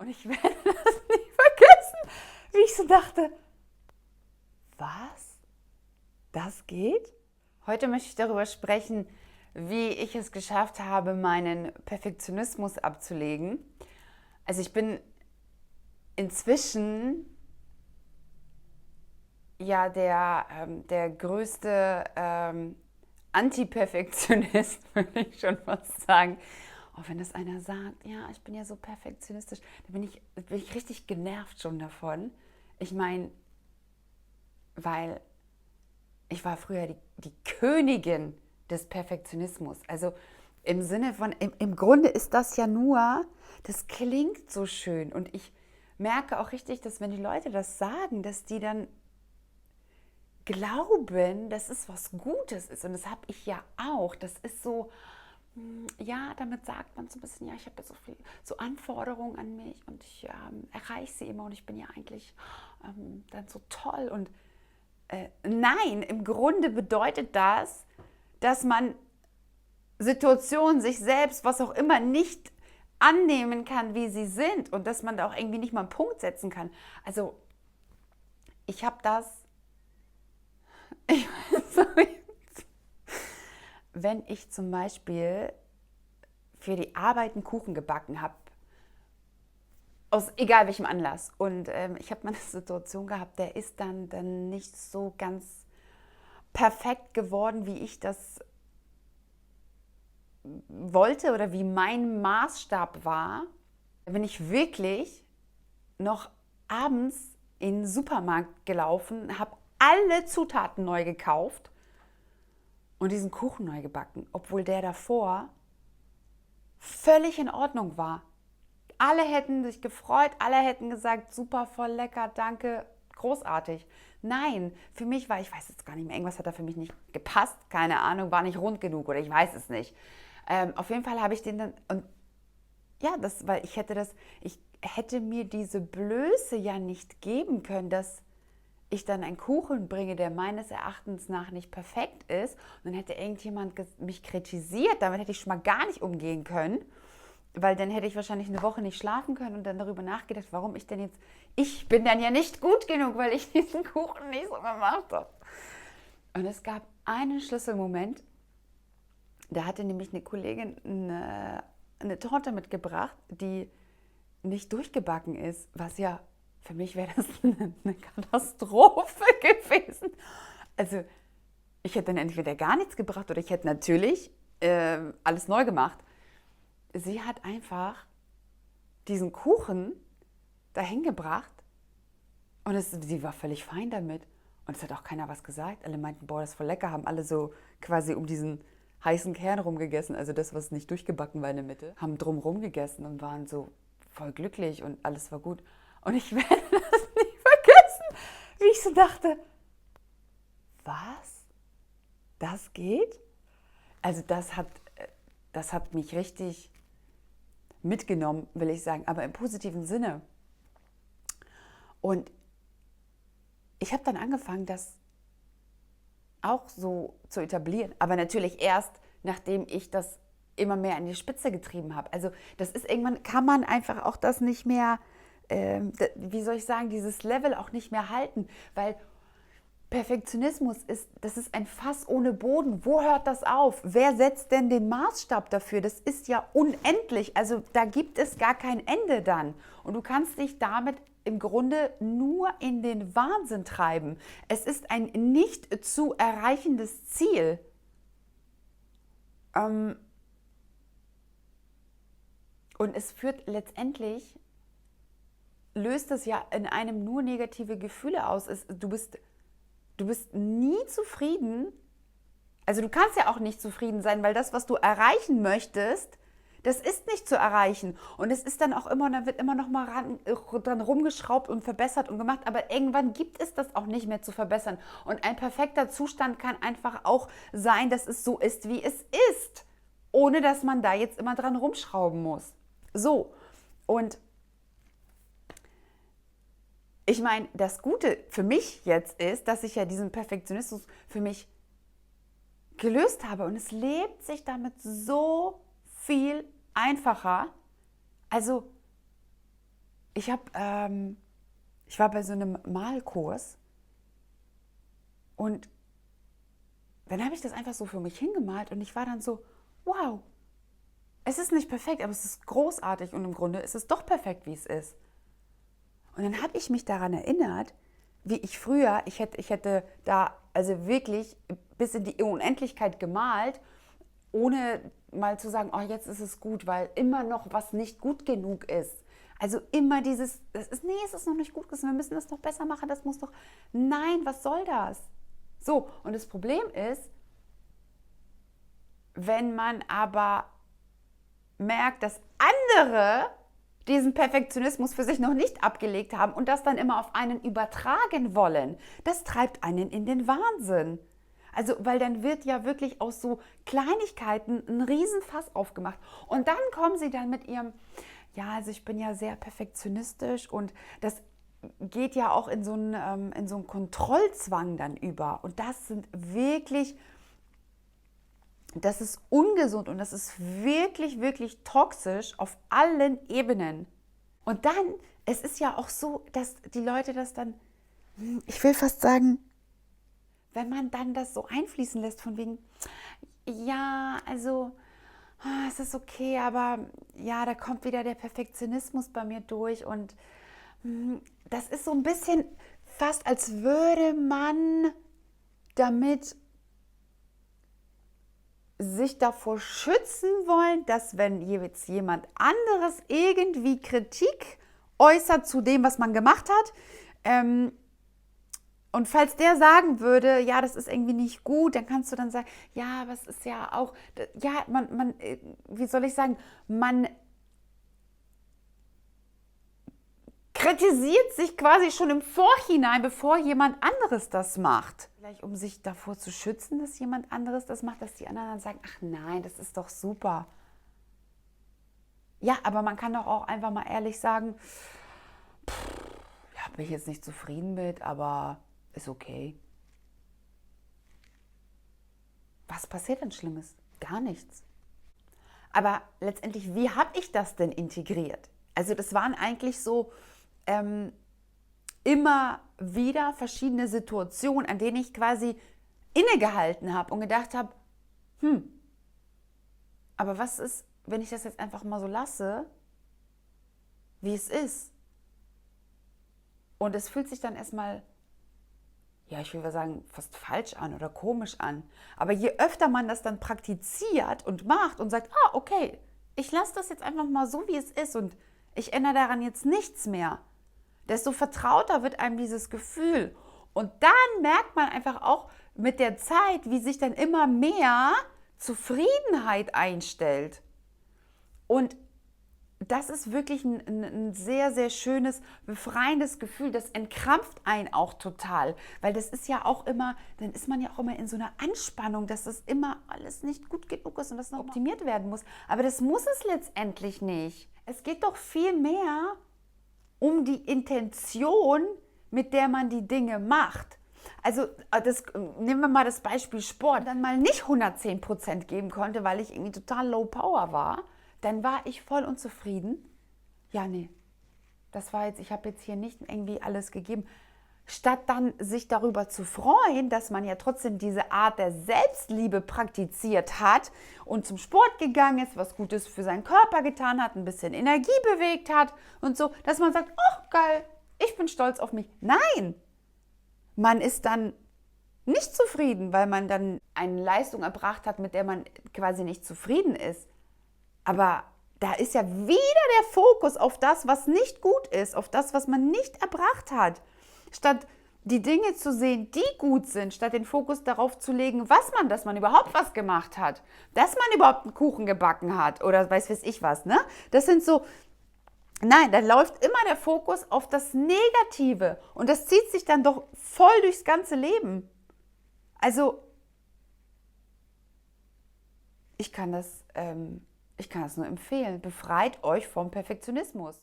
Und ich werde das nie vergessen, wie ich so dachte, was? Das geht? Heute möchte ich darüber sprechen, wie ich es geschafft habe, meinen Perfektionismus abzulegen. Also ich bin inzwischen ja der größte Anti-Perfektionist, würde ich schon fast sagen. Auch wenn das einer sagt, ja, ich bin ja so perfektionistisch, da bin ich richtig genervt schon davon. Ich meine, weil ich war früher die Königin des Perfektionismus. Also im Sinne von, im Grunde ist das ja nur, das klingt so schön. Und ich merke auch richtig, dass wenn die Leute das sagen, dass die dann glauben, dass es was Gutes ist. Und das habe ich ja auch. Das ist so, ja, damit sagt man so ein bisschen, ja, ich habe ja so viel, so Anforderungen an mich und ich erreiche sie immer und ich bin ja eigentlich dann so toll. Und nein, im Grunde bedeutet das, dass man Situationen, sich selbst, was auch immer, nicht annehmen kann, wie sie sind und dass man da auch irgendwie nicht mal einen Punkt setzen kann. Also ich habe das, ich weiß nicht, wenn ich zum Beispiel für die Arbeit einen Kuchen gebacken habe, aus egal welchem Anlass. Und ich habe mal eine Situation gehabt, der ist dann nicht so ganz perfekt geworden, wie ich das wollte oder wie mein Maßstab war. Da bin ich wirklich noch abends in den Supermarkt gelaufen, habe alle Zutaten neu gekauft und diesen Kuchen neu gebacken, obwohl der davor völlig in Ordnung war. Alle hätten sich gefreut, alle hätten gesagt, super, voll lecker, danke, großartig. Nein, für mich war, ich weiß jetzt gar nicht mehr, irgendwas hat da für mich nicht gepasst, keine Ahnung, war nicht rund genug oder ich weiß es nicht. Auf jeden Fall habe ich den dann, und ja, weil ich hätte mir diese Blöße ja nicht geben können, dass ich dann einen Kuchen bringe, der meines Erachtens nach nicht perfekt ist. Und dann hätte irgendjemand mich kritisiert, damit hätte ich schon mal gar nicht umgehen können. Weil dann hätte ich wahrscheinlich eine Woche nicht schlafen können und dann darüber nachgedacht, warum ich bin dann ja nicht gut genug, weil ich diesen Kuchen nicht so gemacht habe. Und es gab einen Schlüsselmoment, da hatte nämlich eine Kollegin eine Torte mitgebracht, die nicht durchgebacken ist, was ja, für mich wäre das eine Katastrophe gewesen. Also ich hätte dann entweder gar nichts gebracht oder ich hätte natürlich alles neu gemacht. Sie hat einfach diesen Kuchen dahin gebracht und sie war völlig fein damit. Und es hat auch keiner was gesagt. Alle meinten, boah, das ist voll lecker, haben alle so quasi um diesen heißen Kern rumgegessen, also das, was nicht durchgebacken war in der Mitte, haben drumrum gegessen und waren so voll glücklich und alles war gut. Und ich werde das nicht vergessen, wie ich so dachte, was? Das geht? Also das hat mich richtig mitgenommen, will ich sagen, aber im positiven Sinne. Und ich habe dann angefangen, das auch so zu etablieren, aber natürlich erst, nachdem ich das immer mehr an die Spitze getrieben habe. Also das ist irgendwann, kann man einfach auch das nicht mehr, wie soll ich sagen, dieses Level auch nicht mehr halten, weil Perfektionismus das ist ein Fass ohne Boden. Wo hört das auf? Wer setzt denn den Maßstab dafür? Das ist ja unendlich. Also da gibt es gar kein Ende dann. Und du kannst dich damit im Grunde nur in den Wahnsinn treiben. Es ist ein nicht zu erreichendes Ziel. Und es führt letztendlich, löst es ja in einem nur negative Gefühle aus. Du bist nie zufrieden. Also du kannst ja auch nicht zufrieden sein, weil das, was du erreichen möchtest, das ist nicht zu erreichen. Und es ist dann auch immer, da wird immer noch mal dran rumgeschraubt und verbessert und gemacht. Aber irgendwann gibt es das auch nicht mehr zu verbessern. Und ein perfekter Zustand kann einfach auch sein, dass es so ist, wie es ist. Ohne dass man da jetzt immer dran rumschrauben muss. So. Und ich meine, das Gute für mich jetzt ist, dass ich ja diesen Perfektionismus für mich gelöst habe und es lebt sich damit so viel einfacher. Also ich war bei so einem Malkurs und dann habe ich das einfach so für mich hingemalt und ich war dann so, wow, es ist nicht perfekt, aber es ist großartig und im Grunde ist es doch perfekt, wie es ist. Und dann habe ich mich daran erinnert, wie ich früher, ich hätte da also wirklich bis in die Unendlichkeit gemalt, ohne mal zu sagen, oh, jetzt ist es gut, weil immer noch was nicht gut genug ist. Also immer dieses, nee, es ist noch nicht gut genug, wir müssen das noch besser machen, das muss doch, nein, was soll das? So, und das Problem ist, wenn man aber merkt, dass andere diesen Perfektionismus für sich noch nicht abgelegt haben und das dann immer auf einen übertragen wollen, das treibt einen in den Wahnsinn. Also, weil dann wird ja wirklich aus so Kleinigkeiten ein Riesenfass aufgemacht. Und dann kommen sie dann mit ihrem, ja, also ich bin ja sehr perfektionistisch und das geht ja auch in so einen Kontrollzwang dann über. Und das sind wirklich, das ist ungesund und das ist wirklich, wirklich toxisch auf allen Ebenen. Und dann, es ist ja auch so, dass die Leute das dann, ich will fast sagen, wenn man dann das so einfließen lässt von wegen, ja, also es ist okay, aber ja, da kommt wieder der Perfektionismus bei mir durch und das ist so ein bisschen fast, als würde man damit sich davor schützen wollen, dass wenn jetzt jemand anderes irgendwie Kritik äußert zu dem, was man gemacht hat, und falls der sagen würde, ja, das ist irgendwie nicht gut, dann kannst du dann sagen, ja, aber es ist ja auch, ja, wie soll ich sagen, man kritisiert sich quasi schon im Vorhinein, bevor jemand anderes das macht. Vielleicht um sich davor zu schützen, dass jemand anderes das macht, dass die anderen dann sagen, ach nein, das ist doch super. Ja, aber man kann doch auch einfach mal ehrlich sagen, ja, bin ich jetzt nicht zufrieden mit, aber ist okay. Was passiert denn Schlimmes? Gar nichts. Aber letztendlich, wie habe ich das denn integriert? Also das waren eigentlich so immer wieder verschiedene Situationen, an denen ich quasi innegehalten habe und gedacht habe, aber was ist, wenn ich das jetzt einfach mal so lasse, wie es ist? Und es fühlt sich dann erstmal, ja, ich will mal sagen, fast falsch an oder komisch an. Aber je öfter man das dann praktiziert und macht und sagt, ah, okay, ich lasse das jetzt einfach mal so, wie es ist und ich ändere daran jetzt nichts mehr, desto vertrauter wird einem dieses Gefühl. Und dann merkt man einfach auch mit der Zeit, wie sich dann immer mehr Zufriedenheit einstellt. Und das ist wirklich ein sehr, sehr schönes, befreiendes Gefühl. Das entkrampft einen auch total. Weil das ist ja auch immer, dann ist man ja auch immer in so einer Anspannung, dass das immer alles nicht gut genug ist und das noch optimiert werden muss. Aber das muss es letztendlich nicht. Es geht doch viel mehr um die Intention, mit der man die Dinge macht. Also nehmen wir mal das Beispiel Sport, dann mal nicht 110% geben konnte, weil ich irgendwie total low power war, dann war ich voll unzufrieden. Ja, nee, das war jetzt, ich habe jetzt hier nicht irgendwie alles gegeben. Statt dann sich darüber zu freuen, dass man ja trotzdem diese Art der Selbstliebe praktiziert hat und zum Sport gegangen ist, was Gutes für seinen Körper getan hat, ein bisschen Energie bewegt hat und so, dass man sagt, oh geil, ich bin stolz auf mich. Nein, man ist dann nicht zufrieden, weil man dann eine Leistung erbracht hat, mit der man quasi nicht zufrieden ist. Aber da ist ja wieder der Fokus auf das, was nicht gut ist, auf das, was man nicht erbracht hat. Statt die Dinge zu sehen, die gut sind, statt den Fokus darauf zu legen, dass man überhaupt was gemacht hat, dass man überhaupt einen Kuchen gebacken hat oder weiß ich was, ne? Das sind so, nein, da läuft immer der Fokus auf das Negative und das zieht sich dann doch voll durchs ganze Leben. Also, ich kann das nur empfehlen. Befreit euch vom Perfektionismus.